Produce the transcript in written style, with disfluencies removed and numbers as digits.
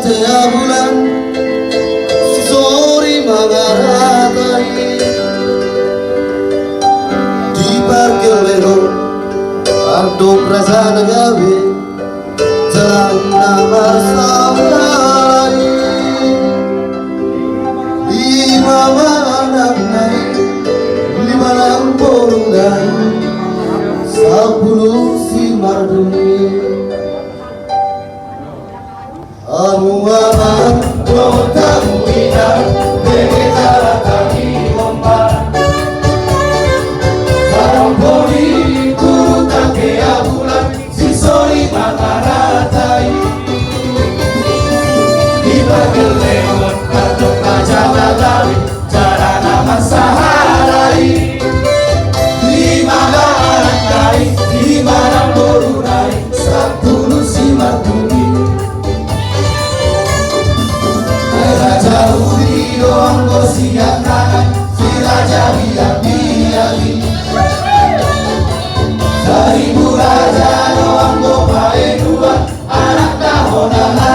tengah bulan si sore mangaratai di parkir lero ando prasana gawe jalan namar sampai lima malam naik lima lampung dan 10 sinar dunia amuaman kota muina begitara kaki ombak sarang poli kurutan kea bulan sisori mangaratai di bagel lewat katok kajana gawi cara nama saharai lima barantai lima ramborunai 10 sinar dunia jauh di doang siang tangan si raja biang-biangi dari raja doang pae dua anak tahun